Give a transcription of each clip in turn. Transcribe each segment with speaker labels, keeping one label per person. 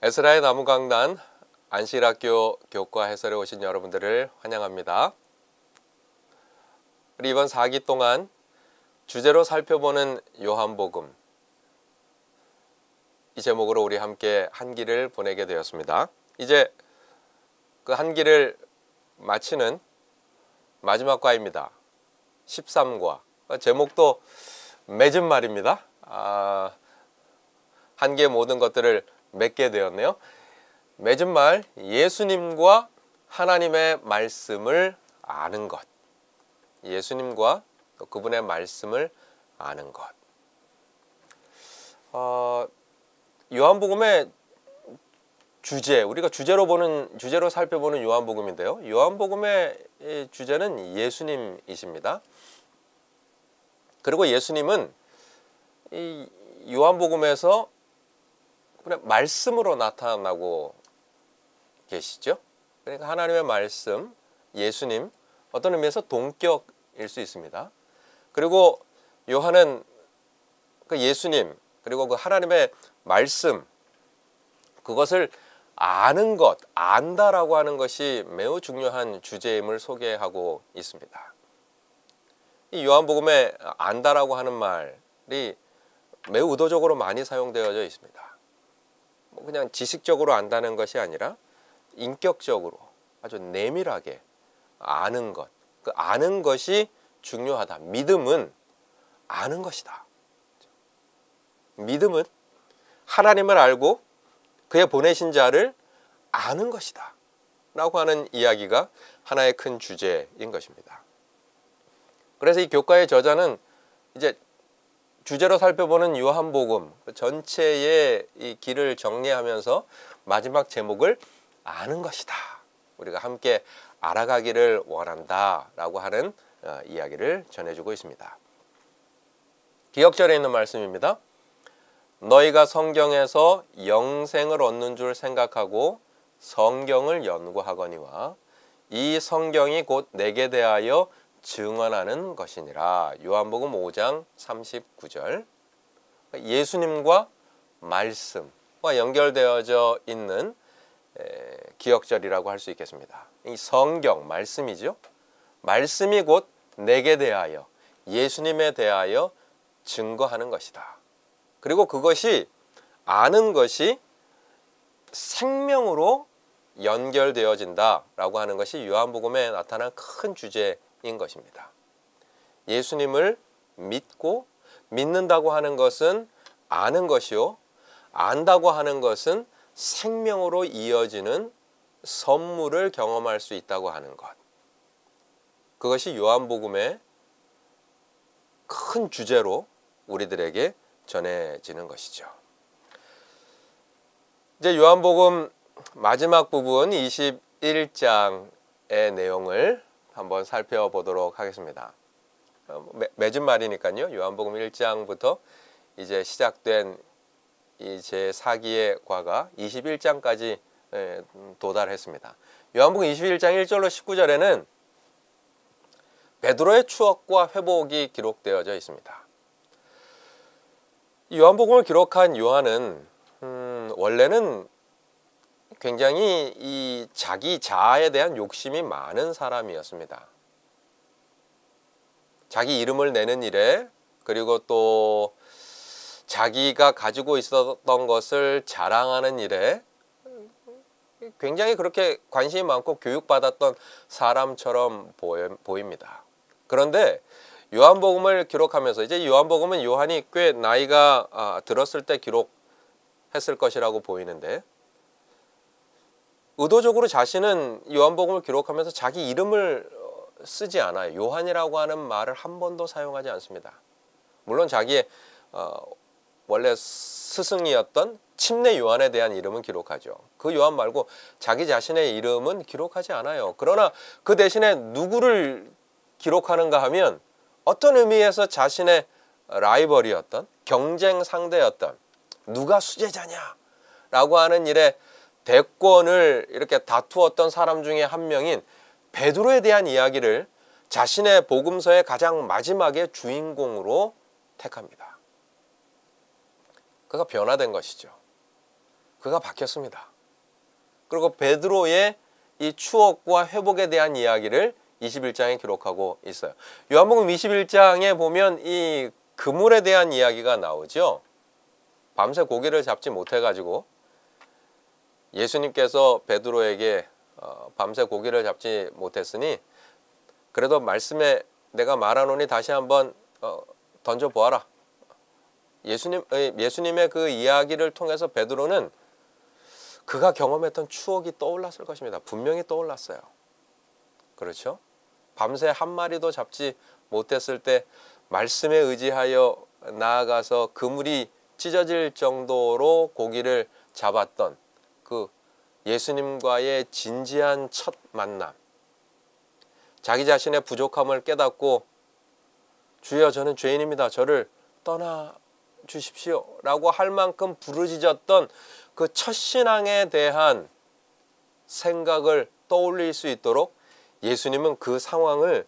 Speaker 1: 에스라의 나무강단 안식일학교 교과 해설에 오신 여러분들을 환영합니다. 우리 이번 4기 동안 주제로 살펴보는 요한복음, 이 제목으로 우리 함께 한 기를 보내게 되었습니다. 이제 그 한 기를 마치는 마지막 과입니다. 13과. 제목도 맺은 말입니다. 한 개의 모든 것들을 맺게 되었네요. 맺은 말, 예수님과 하나님의 말씀을 아는 것. 예수님과 또 그분의 말씀을 아는 것. 요한복음의 주제, 우리가 주제로 살펴보는 요한복음인데요. 요한복음의 주제는 예수님이십니다. 그리고 예수님은 이 요한복음에서 말씀으로 나타나고 계시죠. 그러니까 하나님의 말씀, 예수님, 어떤 의미에서 동격일 수 있습니다. 그리고 요한은 그 예수님, 그리고 그 하나님의 말씀, 그것을 아는 것, 안다라고 하는 것이 매우 중요한 주제임을 소개하고 있습니다. 이 요한복음에 안다라고 하는 말이 매우 의도적으로 많이 사용되어져 있습니다. 그냥 지식적으로 안다는 것이 아니라 인격적으로 아주 내밀하게 아는 것, 그 아는 것이 중요하다. 믿음은 아는 것이다. 믿음은 하나님을 알고 그의 보내신 자를 아는 것이다 라고 하는 이야기가 하나의 큰 주제인 것입니다. 그래서 이 교과의 저자는 이제 주제로 살펴보는 요한복음 전체의 이 길을 정리하면서 마지막 제목을 아는 것이다, 우리가 함께 알아가기를 원한다 라고 하는 이야기를 전해주고 있습니다. 기억절에 있는 말씀입니다. 너희가 성경에서 영생을 얻는 줄 생각하고 성경을 연구하거니와 이 성경이 곧 내게 대하여 증언하는 것이니라. 요한복음 5장 39절. 예수님과 말씀과 연결되어져 있는 기억절이라고 할 수 있겠습니다. 이 성경, 말씀이죠. 말씀이 곧 내게 대하여, 예수님에 대하여 증거하는 것이다. 그리고 그것이, 아는 것이 생명으로 연결되어진다라고 하는 것이 요한복음에 나타난 큰 주제인 것입니다. 예수님을 믿고 믿는다고 하는 것은 아는 것이요, 안다고 하는 것은 생명으로 이어지는 선물을 경험할 수 있다고 하는 것. 그것이 요한복음의 큰 주제로 우리들에게 전해지는 것이죠. 이제 요한복음 마지막 부분 21장의 내용을 한번 살펴보도록 하겠습니다. 맺은 말이니까요. 요한복음 1장부터 이제 시작된 이 제4기의 과가 21장까지 도달했습니다. 요한복음 21장 1절로 19절에는 베드로의 추억과 회복이 기록되어져 있습니다. 요한복음을 기록한 요한은 원래는 굉장히 이 자기 자아에 대한 욕심이 많은 사람이었습니다. 자기 이름을 내는 일에, 그리고 또 자기가 가지고 있었던 것을 자랑하는 일에 굉장히 그렇게 관심이 많고 교육받았던 사람처럼 보입니다. 그런데 요한복음을 기록하면서, 이제 요한복음은 요한이 꽤 나이가 들었을 때 기록했을 것이라고 보이는데, 의도적으로 자신은 요한복음을 기록하면서 자기 이름을 쓰지 않아요. 요한이라고 하는 말을 한 번도 사용하지 않습니다. 물론 자기의 원래 스승이었던 침례 요한에 대한 이름은 기록하죠. 그 요한 말고 자기 자신의 이름은 기록하지 않아요. 그러나 그 대신에 누구를 기록하는가 하면 어떤 의미에서 자신의 라이벌이었던, 경쟁 상대였던, 누가 수제자냐라고 하는 일에 대권을 이렇게 다투었던 사람 중에 한 명인 베드로에 대한 이야기를 자신의 복음서의 가장 마지막에 주인공으로 택합니다. 그가 변화된 것이죠. 그가 바뀌었습니다. 그리고 베드로의 이 추억과 회복에 대한 이야기를 21장에 기록하고 있어요. 요한복음 21장에 보면 이 그물에 대한 이야기가 나오죠. 밤새 고기를 잡지 못해가지고 예수님께서 베드로에게 밤새 고기를 잡지 못했으니 그래도 말씀에 내가 말하노니 다시 한번 던져보아라. 예수님의 그 이야기를 통해서 베드로는 그가 경험했던 추억이 떠올랐을 것입니다. 분명히 떠올랐어요. 그렇죠? 밤새 한 마리도 잡지 못했을 때 말씀에 의지하여 나아가서 그물이 찢어질 정도로 고기를 잡았던 그 예수님과의 진지한 첫 만남. 자기 자신의 부족함을 깨닫고 주여 저는 죄인입니다. 저를 떠나 주십시오 라고 할 만큼 부르짖었던 그 첫 신앙에 대한 생각을 떠올릴 수 있도록 예수님은 그 상황을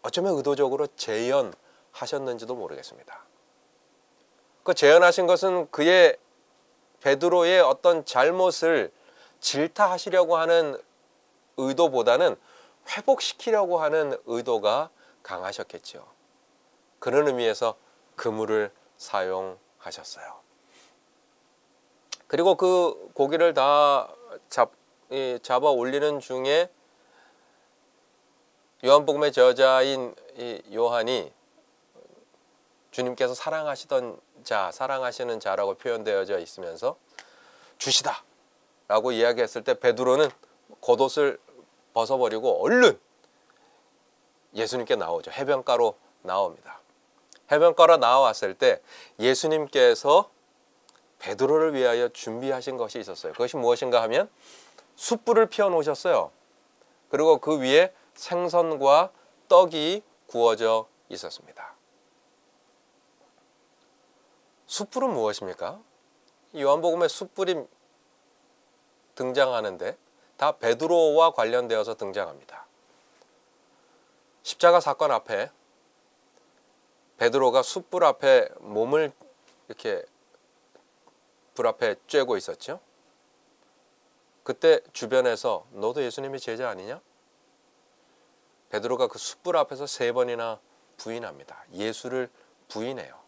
Speaker 1: 어쩌면 의도적으로 재현하셨는지도 모르겠습니다. 그 재현하신 것은 그의 베드로의 어떤 잘못을 질타하시려고 하는 의도보다는 회복시키려고 하는 의도가 강하셨겠죠. 그런 의미에서 그물을 사용하셨어요. 그리고 그 고기를 다 잡아 올리는 중에 요한복음의 저자인 이 요한이 주님께서 사랑하시던 자, 사랑하시는 자라고 표현되어져 있으면서 주시다 라고 이야기했을 때 베드로는 겉옷을 벗어버리고 얼른 예수님께 나오죠. 해변가로 나옵니다. 해변가로 나왔을 때 예수님께서 베드로를 위하여 준비하신 것이 있었어요. 그것이 무엇인가 하면 숯불을 피워 놓으셨어요. 그리고 그 위에 생선과 떡이 구워져 있었습니다. 숯불은 무엇입니까? 요한복음에 숯불이 등장하는데 다 베드로와 관련되어서 등장합니다. 십자가 사건 앞에 베드로가 숯불 앞에 몸을 이렇게 불 앞에 쬐고 있었죠. 그때 주변에서 너도 예수님의 제자 아니냐? 베드로가 그 숯불 앞에서 3번이나 부인합니다. 예수를 부인해요.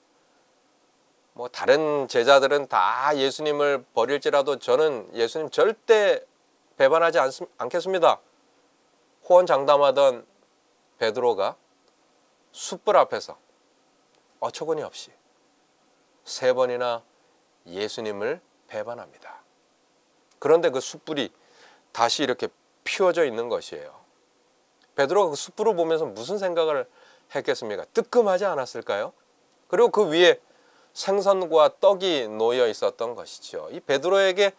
Speaker 1: 뭐 다른 제자들은 다 예수님을 버릴지라도 저는 예수님 절대 배반하지 않겠습니다. 호언장담하던 베드로가 숯불 앞에서 어처구니 없이 3번이나 예수님을 배반합니다. 그런데 그 숯불이 다시 이렇게 피워져 있는 것이에요. 베드로가 그 숯불을 보면서 무슨 생각을 했겠습니까? 뜨끔하지 않았을까요? 그리고 그 위에 생선과 떡이 놓여 있었던 것이죠. 이 베드로에게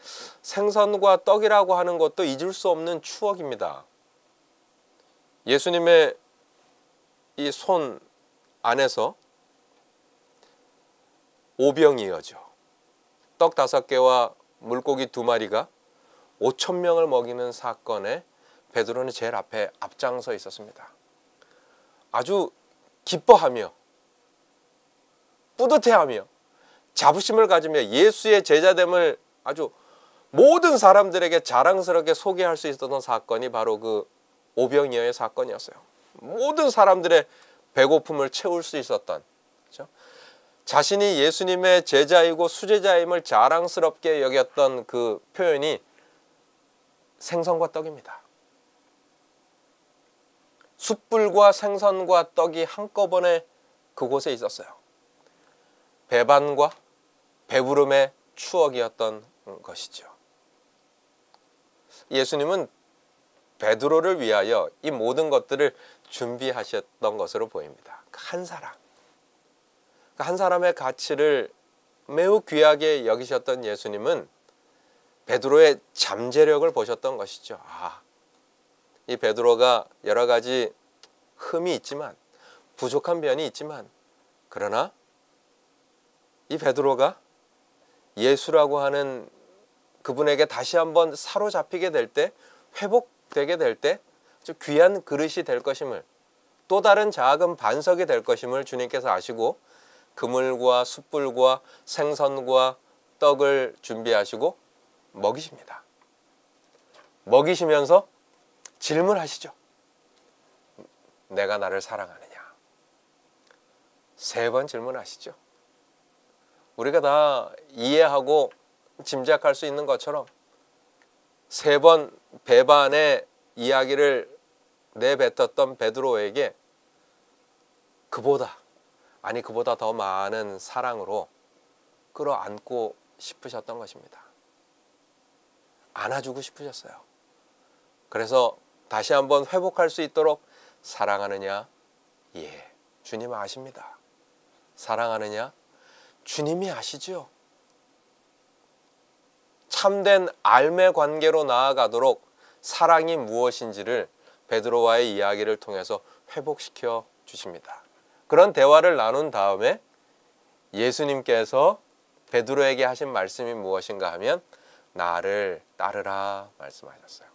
Speaker 1: 생선과 떡이라고 하는 것도 잊을 수 없는 추억입니다. 예수님의 이 손 안에서 오병이어죠. 떡 5개와 물고기 2마리가 5,000명을 먹이는 사건에 베드로는 제일 앞장서 있었습니다. 아주 기뻐하며 뿌듯해하며 자부심을 가지며 예수의 제자됨을 아주 모든 사람들에게 자랑스럽게 소개할 수 있었던 사건이 바로 그 오병이어의 사건이었어요. 모든 사람들의 배고픔을 채울 수 있었던, 그렇죠? 자신이 예수님의 제자이고 수제자임을 자랑스럽게 여겼던 그 표현이 생선과 떡입니다. 숯불과 생선과 떡이 한꺼번에 그곳에 있었어요. 배반과 배부름의 추억이었던 것이죠. 예수님은 베드로를 위하여 이 모든 것들을 준비하셨던 것으로 보입니다. 한 사람, 한 사람의 가치를 매우 귀하게 여기셨던 예수님은 베드로의 잠재력을 보셨던 것이죠. 이 베드로가 여러 가지 흠이 있지만, 부족한 면이 있지만, 그러나 이 베드로가 예수라고 하는 그분에게 다시 한번 사로잡히게 될 때, 회복되게 될 때 아주 귀한 그릇이 될 것임을, 또 다른 작은 반석이 될 것임을 주님께서 아시고 그물과 숯불과 생선과 떡을 준비하시고 먹이십니다. 먹이시면서 질문하시죠. 내가 나를 사랑하느냐? 3번 질문하시죠. 우리가 다 이해하고 짐작할 수 있는 것처럼 3번 배반의 이야기를 내뱉었던 베드로에게 그보다 더 많은 사랑으로 끌어안고 싶으셨던 것입니다. 안아주고 싶으셨어요. 그래서 다시 한번 회복할 수 있도록 사랑하느냐? 예, 주님 아십니다. 사랑하느냐? 주님이 아시죠. 참된 알매 관계로 나아가도록 사랑이 무엇인지를 베드로와의 이야기를 통해서 회복시켜 주십니다. 그런 대화를 나눈 다음에 예수님께서 베드로에게 하신 말씀이 무엇인가 하면 나를 따르라 말씀하셨어요.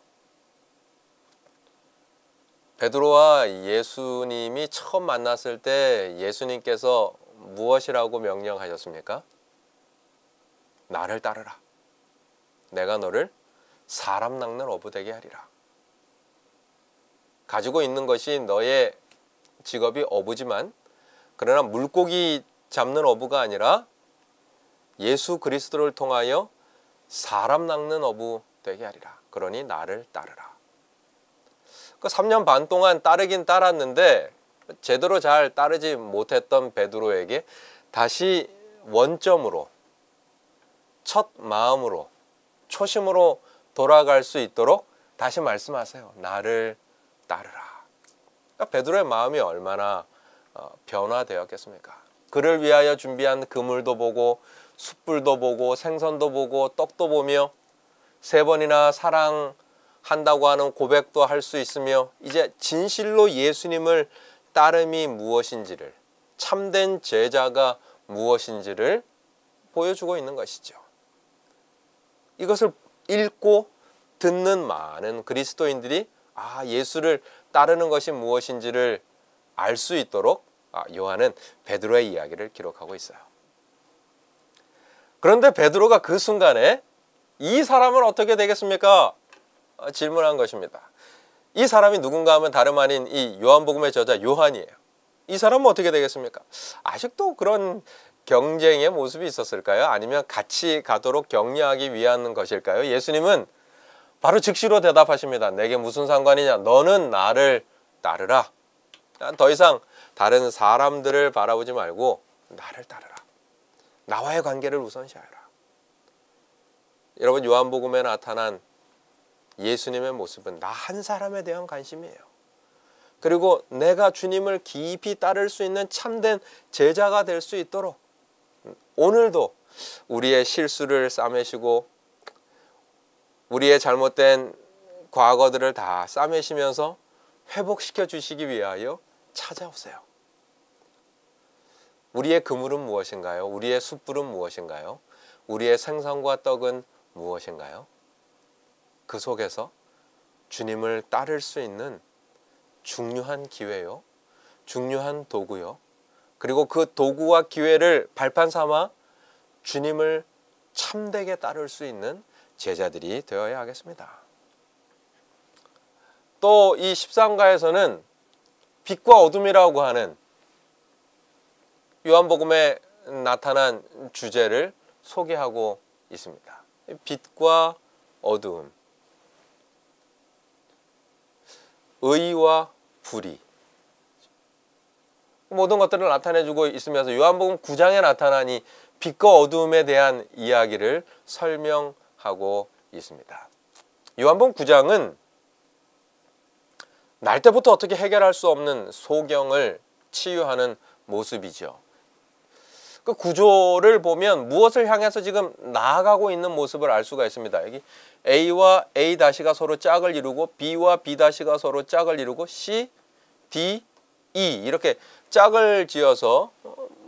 Speaker 1: 베드로와 예수님이 처음 만났을 때 예수님께서 무엇이라고 명령하셨습니까? 나를 따르라. 내가 너를 사람 낚는 어부 되게 하리라. 가지고 있는 것이 너의 직업이 어부지만 그러나 물고기 잡는 어부가 아니라 예수 그리스도를 통하여 사람 낚는 어부 되게 하리라. 그러니 나를 따르라. 그 3년 반 동안 따르긴 따랐는데 제대로 잘 따르지 못했던 베드로에게 다시 원점으로 첫 마음으로 초심으로 돌아갈 수 있도록 다시 말씀하세요. 나를 따르라. 그러니까 베드로의 마음이 얼마나 변화되었겠습니까? 그를 위하여 준비한 그물도 보고 숯불도 보고 생선도 보고 떡도 보며 3번이나 사랑한다고 하는 고백도 할 수 있으며 이제 진실로 예수님을 따름이 무엇인지를 참된 제자가 무엇인지를 보여주고 있는 것이죠. 이것을 읽고 듣는 많은 그리스도인들이 예수를 따르는 것이 무엇인지를 알 수 있도록 요한은 베드로의 이야기를 기록하고 있어요. 그런데 베드로가 그 순간에 이 사람은 어떻게 되겠습니까? 질문한 것입니다. 이 사람이 누군가 하면 다름 아닌 이 요한복음의 저자 요한이에요. 이 사람은 어떻게 되겠습니까? 아직도 그런 경쟁의 모습이 있었을까요? 아니면 같이 가도록 격려하기 위한 것일까요? 예수님은 바로 즉시로 대답하십니다. 내게 무슨 상관이냐? 너는 나를 따르라. 더 이상 다른 사람들을 바라보지 말고 나를 따르라. 나와의 관계를 우선시하라. 여러분, 요한복음에 나타난 예수님의 모습은 나 한 사람에 대한 관심이에요. 그리고 내가 주님을 깊이 따를 수 있는 참된 제자가 될 수 있도록 오늘도 우리의 실수를 싸매시고 우리의 잘못된 과거들을 다 싸매시면서 회복시켜 주시기 위하여 찾아오세요. 우리의 그물은 무엇인가요? 우리의 숯불은 무엇인가요? 우리의 생선과 떡은 무엇인가요? 그 속에서 주님을 따를 수 있는 중요한 기회요, 중요한 도구요, 그리고 그 도구와 기회를 발판 삼아 주님을 참되게 따를 수 있는 제자들이 되어야 하겠습니다. 또 이 13가에서는 빛과 어둠이라고 하는 요한복음에 나타난 주제를 소개하고 있습니다. 빛과 어두움, 의와 불의, 모든 것들을 나타내주고 있으면서 요한복음 9장에 나타난 이 빛과 어두움에 대한 이야기를 설명하고 있습니다. 요한복음 9장은 날 때부터 어떻게 해결할 수 없는 소경을 치유하는 모습이죠. 그 구조를 보면 무엇을 향해서 지금 나아가고 있는 모습을 알 수가 있습니다. 여기 A와 A-가 서로 짝을 이루고 B와 B-가 서로 짝을 이루고 C, D, E 이렇게 짝을 지어서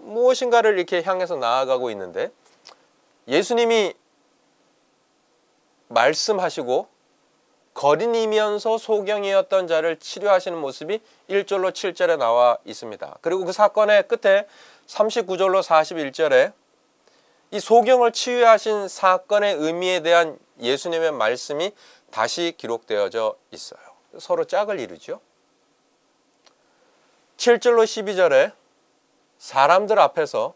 Speaker 1: 무엇인가를 이렇게 향해서 나아가고 있는데 예수님이 말씀하시고 거린이면서 소경이었던 자를 치료하시는 모습이 1절로 7절에 나와 있습니다. 그리고 그 사건의 끝에 39절로 41절에 이 소경을 치유하신 사건의 의미에 대한 예수님의 말씀이 다시 기록되어져 있어요. 서로 짝을 이루죠. 7절로 12절에 사람들 앞에서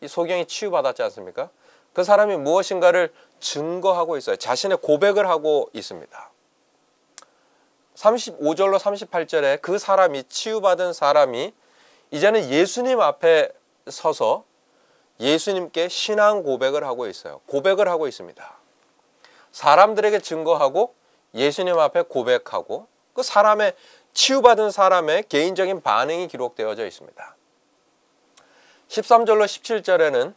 Speaker 1: 이 소경이 치유받았지 않습니까? 그 사람이 무엇인가를 증거하고 있어요. 자신의 고백을 하고 있습니다. 35절로 38절에 그 사람이, 치유받은 사람이 이제는 예수님 앞에 서서 예수님께 신앙 고백을 하고 있어요. 고백을 하고 있습니다. 사람들에게 증거하고 예수님 앞에 고백하고 그 사람의, 치유받은 사람의 개인적인 반응이 기록되어져 있습니다. 13절로 17절에는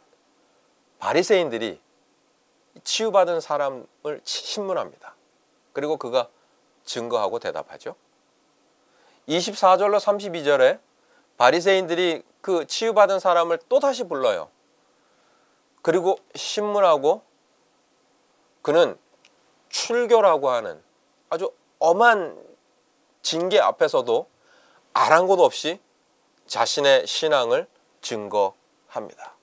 Speaker 1: 바리새인들이 치유받은 사람을 신문합니다. 그리고 그가 증거하고 대답하죠. 24절로 32절에 바리새인들이 그 치유받은 사람을 또다시 불러요. 그리고 신문하고 그는 출교라고 하는 아주 엄한 징계 앞에서도 아랑곳 없이 자신의 신앙을 증거합니다.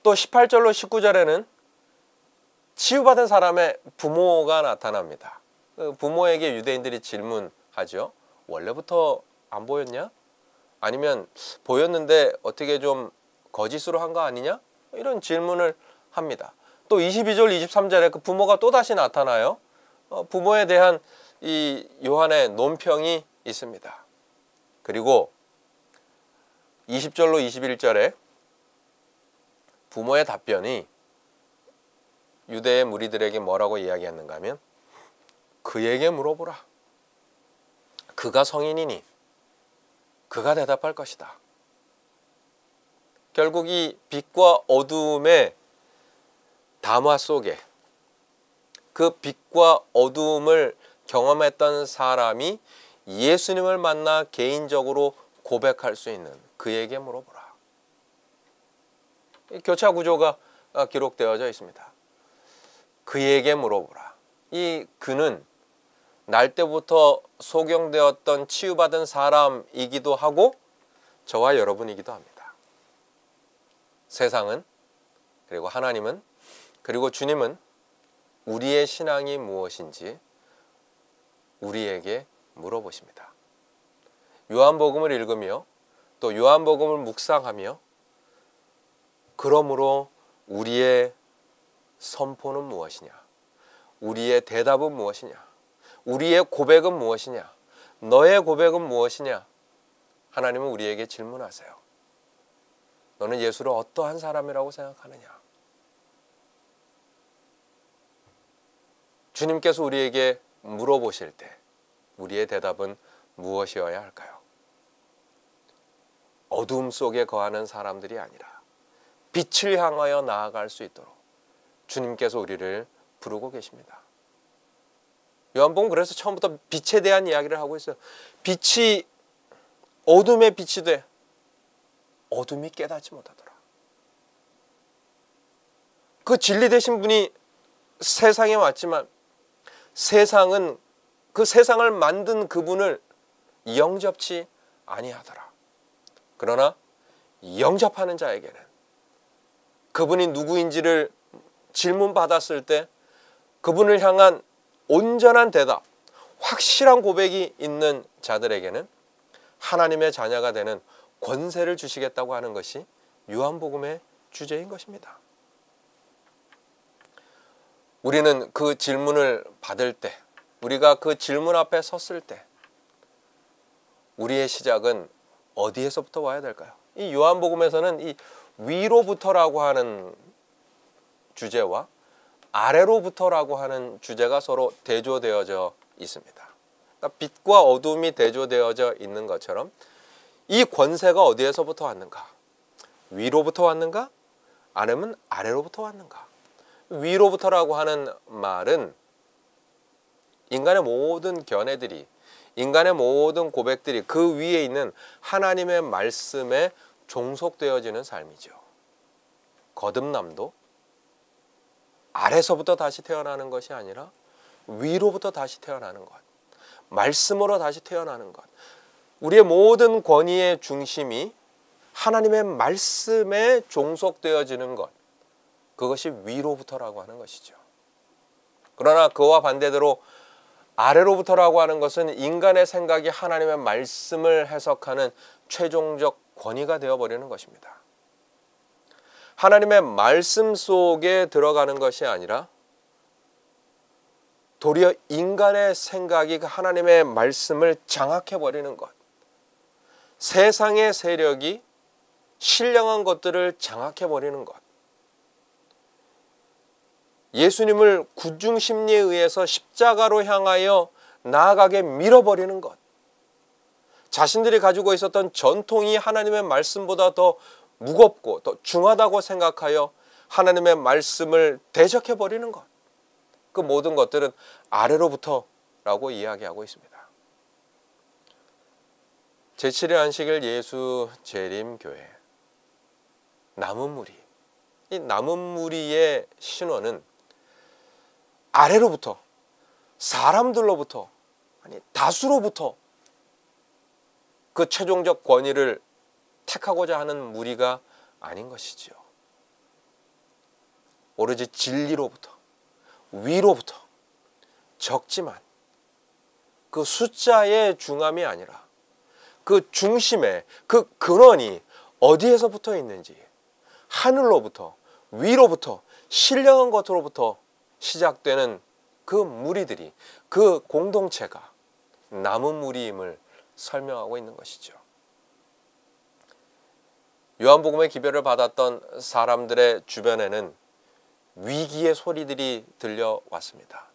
Speaker 1: 또 18절로 19절에는 치유받은 사람의 부모가 나타납니다. 부모에게 유대인들이 질문하죠. 원래부터 안 보였냐? 아니면 보였는데 어떻게 좀 거짓으로 한 거 아니냐? 이런 질문을 합니다. 또 22절, 23절에 그 부모가 또다시 나타나요. 부모에 대한 이 요한의 논평이 있습니다. 그리고 20절로 21절에 부모의 답변이 유대의 무리들에게 뭐라고 이야기했는가 하면 그에게 물어보라. 그가 성인이니 그가 대답할 것이다. 결국 이 빛과 어두움의 담화 속에 그 빛과 어두움을 경험했던 사람이 예수님을 만나 개인적으로 고백할 수 있는 그에게 물어보라. 교차 구조가 기록되어져 있습니다. 그에게 물어보라. 이 그는 날 때부터 소경되었던 치유받은 사람이기도 하고 저와 여러분이기도 합니다. 세상은, 그리고 하나님은, 그리고 주님은 우리의 신앙이 무엇인지 우리에게 물어보십니다. 요한복음을 읽으며 또 요한복음을 묵상하며 그러므로 우리의 선포는 무엇이냐? 우리의 대답은 무엇이냐? 우리의 고백은 무엇이냐? 너의 고백은 무엇이냐? 하나님은 우리에게 질문하세요. 너는 예수를 어떠한 사람이라고 생각하느냐? 주님께서 우리에게 물어보실 때 우리의 대답은 무엇이어야 할까요? 어두움 속에 거하는 사람들이 아니라 빛을 향하여 나아갈 수 있도록 주님께서 우리를 부르고 계십니다. 요한복음 그래서 처음부터 빛에 대한 이야기를 하고 있어요. 빛이 어둠의 빛이 돼 어둠이 깨닫지 못하더라. 그 진리 되신 분이 세상에 왔지만 세상은 그 세상을 만든 그분을 영접치 아니하더라. 그러나 영접하는 자에게는 그분이 누구인지를 질문받았을 때 그분을 향한 온전한 대답, 확실한 고백이 있는 자들에게는 하나님의 자녀가 되는 권세를 주시겠다고 하는 것이 요한복음의 주제인 것입니다. 우리는 그 질문을 받을 때, 우리가 그 질문 앞에 섰을 때 우리의 시작은 어디에서부터 와야 될까요? 이 요한복음에서는 이 위로부터라고 하는 주제와 아래로부터라고 하는 주제가 서로 대조되어져 있습니다. 그러니까 빛과 어둠이 대조되어져 있는 것처럼 이 권세가 어디에서부터 왔는가? 위로부터 왔는가? 아니면 아래로부터 왔는가? 위로부터라고 하는 말은 인간의 모든 견해들이, 인간의 모든 고백들이 그 위에 있는 하나님의 말씀에 종속되어지는 삶이죠. 거듭남도 아래서부터 다시 태어나는 것이 아니라 위로부터 다시 태어나는 것, 말씀으로 다시 태어나는 것. 우리의 모든 권위의 중심이 하나님의 말씀에 종속되어지는 것, 그것이 위로부터라고 하는 것이죠. 그러나 그와 반대대로 아래로부터라고 하는 것은 인간의 생각이 하나님의 말씀을 해석하는 최종적 권위가 되어버리는 것입니다. 하나님의 말씀 속에 들어가는 것이 아니라 도리어 인간의 생각이 그 하나님의 말씀을 장악해버리는 것, 세상의 세력이 신령한 것들을 장악해버리는 것, 예수님을 구중심리에 의해서 십자가로 향하여 나아가게 밀어버리는 것, 자신들이 가지고 있었던 전통이 하나님의 말씀보다 더 무겁고 더 중하다고 생각하여 하나님의 말씀을 대적해버리는 것, 그 모든 것들은 아래로부터라고 이야기하고 있습니다. 제7일 안식일 예수 재림교회, 남은 무리, 이 남은 무리의 신원은 아래로부터, 사람들로부터, 아니 다수로부터 그 최종적 권위를 택하고자 하는 무리가 아닌 것이지요. 오로지 진리로부터, 위로부터, 적지만 그 숫자의 중함이 아니라 그 중심에 그 근원이 어디에서 붙어 있는지, 하늘로부터, 위로부터, 신령한 것으로부터 시작되는 그 무리들이, 그 공동체가 남은 무리임을 설명하고 있는 것이죠. 요한복음의 기별을 받았던 사람들의 주변에는 위기의 소리들이 들려왔습니다.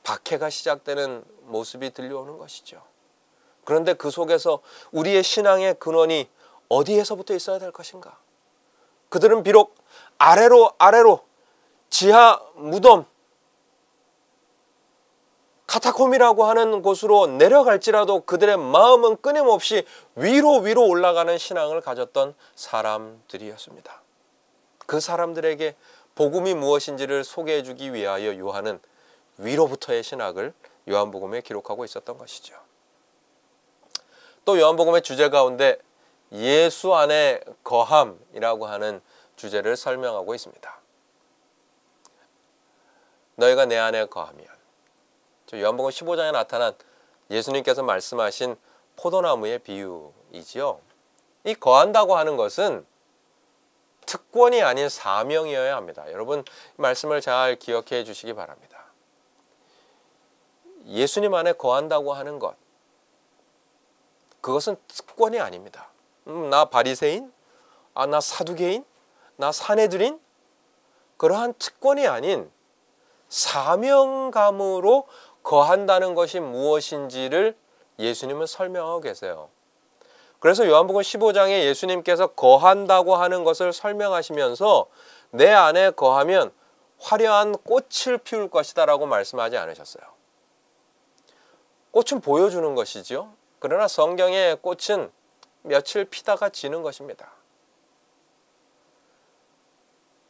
Speaker 1: 박해가 시작되는 모습이 들려오는 것이죠. 그런데 그 속에서 우리의 신앙의 근원이 어디에서부터 있어야 될 것인가? 그들은 비록 아래로 지하 무덤, 카타콤이라고 하는 곳으로 내려갈지라도 그들의 마음은 끊임없이 위로 올라가는 신앙을 가졌던 사람들이었습니다. 그 사람들에게 복음이 무엇인지를 소개해 주기 위하여 요한은 위로부터의 신학을 요한복음에 기록하고 있었던 것이죠. 또 요한복음의 주제 가운데 예수 안에 거함이라고 하는 주제를 설명하고 있습니다. 너희가 내 안에 거하면, 요한복음 15장에 나타난 예수님께서 말씀하신 포도나무의 비유이지요. 이 거한다고 하는 것은 특권이 아닌 사명이어야 합니다. 여러분 말씀을 잘 기억해 주시기 바랍니다. 예수님 안에 거한다고 하는 것, 그것은 특권이 아닙니다. 나 바리새인? 나 사두개인? 나 사내들인? 그러한 특권이 아닌 사명감으로 거한다는 것이 무엇인지를 예수님은 설명하고 계세요. 그래서 요한복음 15장에 예수님께서 거한다고 하는 것을 설명하시면서 내 안에 거하면 화려한 꽃을 피울 것이다 라고 말씀하지 않으셨어요. 꽃은 보여주는 것이죠. 그러나 성경의 꽃은 며칠 피다가 지는 것입니다.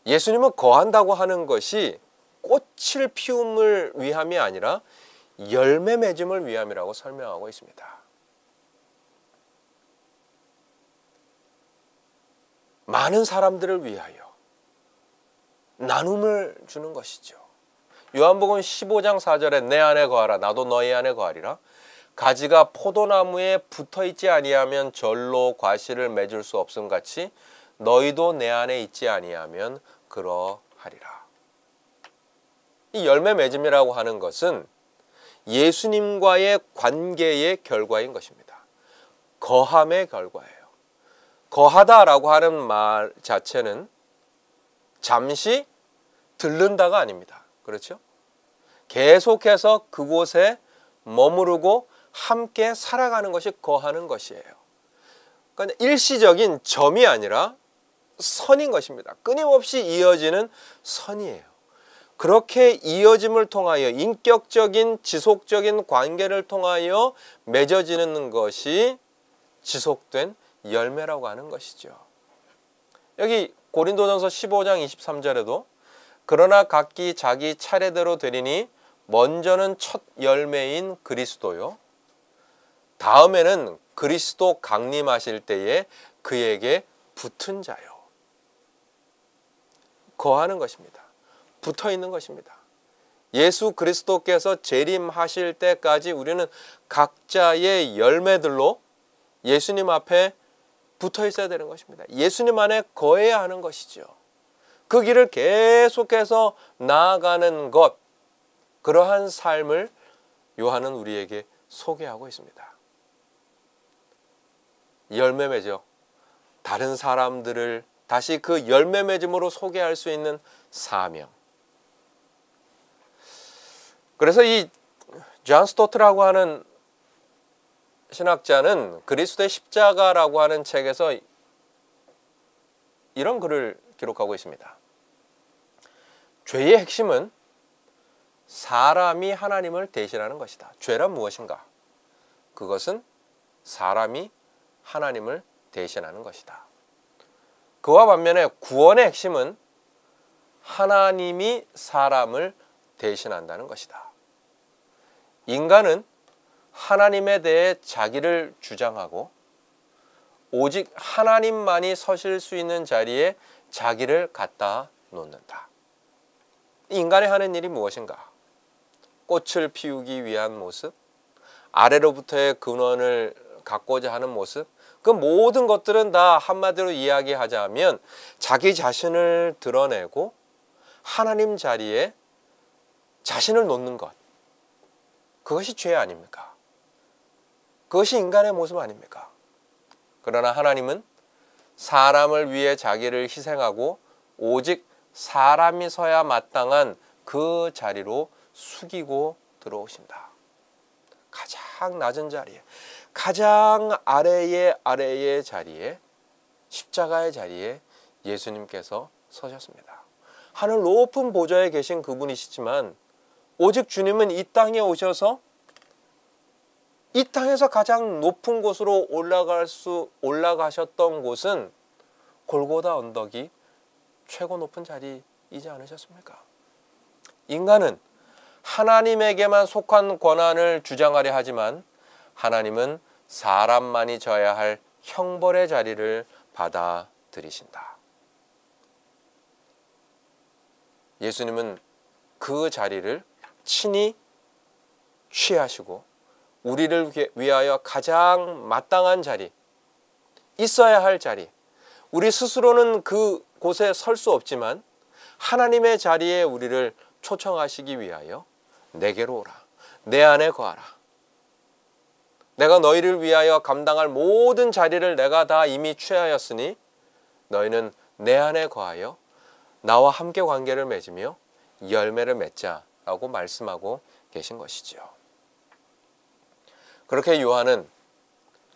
Speaker 1: 예수님은 거한다고 하는 것이 꽃을 피움을 위함이 아니라 열매 맺음을 위함이라고 설명하고 있습니다. 많은 사람들을 위하여 나눔을 주는 것이죠. 요한복음 15장 4절에 내 안에 거하라 나도 너희 안에 거하리라. 가지가 포도나무에 붙어있지 아니하면 절로 과실을 맺을 수 없음 같이 너희도 내 안에 있지 아니하면 그러하리라. 이 열매 맺음이라고 하는 것은 예수님과의 관계의 결과인 것입니다. 거함의 결과예요. 거하다라고 하는 말 자체는 잠시 들른다가 아닙니다. 그렇죠? 계속해서 그곳에 머무르고 함께 살아가는 것이 거하는 것이에요. 그러니까 일시적인 점이 아니라 선인 것입니다. 끊임없이 이어지는 선이에요. 그렇게 이어짐을 통하여 인격적인 지속적인 관계를 통하여 맺어지는 것이 지속된 열매라고 하는 것이죠. 여기 고린도전서 15장 23절에도 그러나 각기 자기 차례대로 되리니 먼저는 첫 열매인 그리스도요 다음에는 그리스도 강림하실 때에 그에게 붙은 자요. 거하는 것입니다. 붙어 있는 것입니다. 예수 그리스도께서 재림하실 때까지 우리는 각자의 열매들로 예수님 앞에 붙어 있어야 되는 것입니다. 예수님 안에 거해야 하는 것이죠. 그 길을 계속해서 나아가는 것, 그러한 삶을 요한은 우리에게 소개하고 있습니다. 열매 맺어 다른 사람들을 다시 그 열매 맺음으로 소개할 수 있는 사명. 그래서 이 존 스토트라고 하는 신학자는 그리스도의 십자가라고 하는 책에서 이런 글을 기록하고 있습니다. 죄의 핵심은 사람이 하나님을 대신하는 것이다. 죄란 무엇인가? 그것은 사람이 하나님을 대신하는 것이다. 그와 반면에 구원의 핵심은 하나님이 사람을 대신한다는 것이다. 인간은 하나님에 대해 자기를 주장하고 오직 하나님만이 서실 수 있는 자리에 자기를 갖다 놓는다. 인간이 하는 일이 무엇인가? 꽃을 피우기 위한 모습, 아래로부터의 근원을 갖고자 하는 모습, 그 모든 것들은 다 한마디로 이야기하자면 자기 자신을 드러내고 하나님 자리에 자신을 놓는 것, 그것이 죄 아닙니까? 그것이 인간의 모습 아닙니까? 그러나 하나님은 사람을 위해 자기를 희생하고 오직 사람이 서야 마땅한 그 자리로 숙이고 들어오신다. 가장 낮은 자리에, 가장 아래의 자리에, 십자가의 자리에 예수님께서 서셨습니다. 하늘 높은 보좌에 계신 그분이시지만 오직 주님은 이 땅에 오셔서 이 땅에서 가장 높은 곳으로 올라가셨던 곳은 골고다 언덕이 최고 높은 자리이지 않으셨습니까? 인간은 하나님에게만 속한 권한을 주장하려 하지만 하나님은 사람만이 져야 할 형벌의 자리를 받아들이신다. 예수님은 그 자리를 친히 취하시고 우리를 위하여 가장 마땅한 자리, 있어야 할 자리, 우리 스스로는 그곳에 설 수 없지만 하나님의 자리에 우리를 초청하시기 위하여 내게로 오라, 내 안에 거하라. 내가 너희를 위하여 감당할 모든 자리를 내가 다 이미 취하였으니 너희는 내 안에 거하여 나와 함께 관계를 맺으며 열매를 맺자라고 말씀하고 계신 것이죠. 그렇게 요한은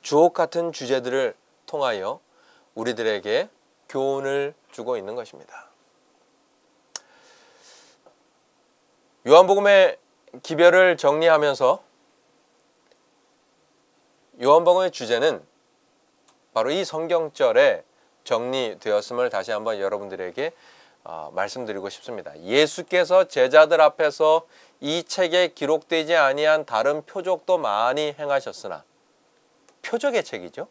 Speaker 1: 주옥 같은 주제들을 통하여 우리들에게 교훈을 주고 있는 것입니다. 요한복음의 기별을 정리하면서 요한복음의 주제는 바로 이 성경절에 정리되었음을 다시 한번 여러분들에게 말씀드리고 싶습니다. 예수께서 제자들 앞에서 이 책에 기록되지 아니한 다른 표적도 많이 행하셨으나, 표적의 책이죠.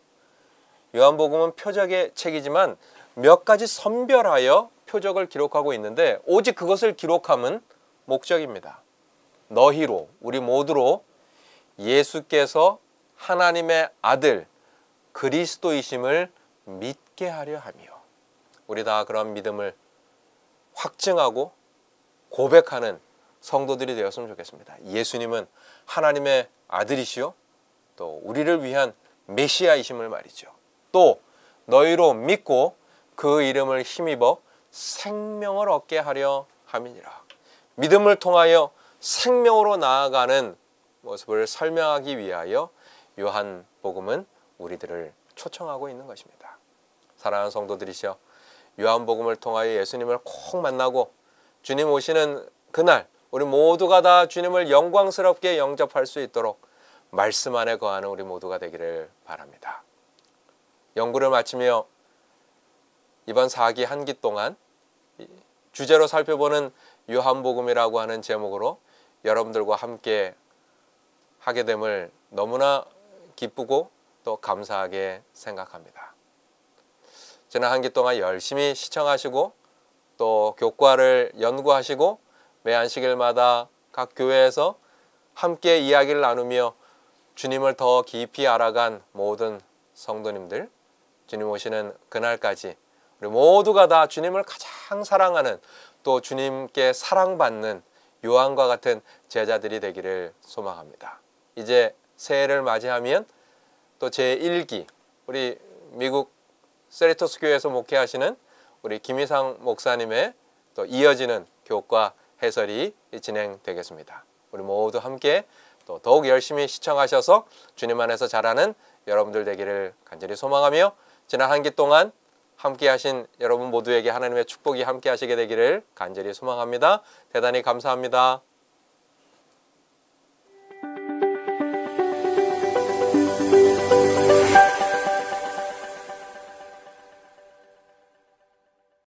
Speaker 1: 요한복음은 표적의 책이지만 몇 가지 선별하여 표적을 기록하고 있는데 오직 그것을 기록함은 목적입니다. 너희로, 우리 모두로 예수께서 하나님의 아들 그리스도이심을 믿게 하려 하며, 우리 다 그런 믿음을 확증하고 고백하는 성도들이 되었으면 좋겠습니다. 예수님은 하나님의 아들이시요 또 우리를 위한 메시아이심을 말이죠. 또 너희로 믿고 그 이름을 힘입어 생명을 얻게 하려 함이니라. 믿음을 통하여 생명으로 나아가는 모습을 설명하기 위하여 요한복음은 우리들을 초청하고 있는 것입니다. 사랑하는 성도들이시여, 요한복음을 통하여 예수님을 꼭 만나고 주님 오시는 그날 우리 모두가 다 주님을 영광스럽게 영접할 수 있도록 말씀 안에 거하는 우리 모두가 되기를 바랍니다. 연구를 마치며 이번 4기 한 기 동안 주제로 살펴보는 요한복음이라고 하는 제목으로 여러분들과 함께 하게 됨을 너무나 기쁘고 또 감사하게 생각합니다. 지난 한 기 동안 열심히 시청하시고 또 교과를 연구하시고 매 안식일마다 각 교회에서 함께 이야기를 나누며 주님을 더 깊이 알아간 모든 성도님들, 주님 오시는 그날까지 우리 모두가 다 주님을 가장 사랑하는 또 주님께 사랑받는 요한과 같은 제자들이 되기를 소망합니다. 이제 새해를 맞이하면 또 제1기 우리 미국 세리토스 교회에서 목회하시는 우리 김희상 목사님의 또 이어지는 교과 해설이 진행되겠습니다. 우리 모두 함께 또 더욱 열심히 시청하셔서 주님 안에서 자라는 여러분들 되기를 간절히 소망하며 지난 한 기 동안 함께 하신 여러분 모두에게 하나님의 축복이 함께 하시게 되기를 간절히 소망합니다. 대단히 감사합니다.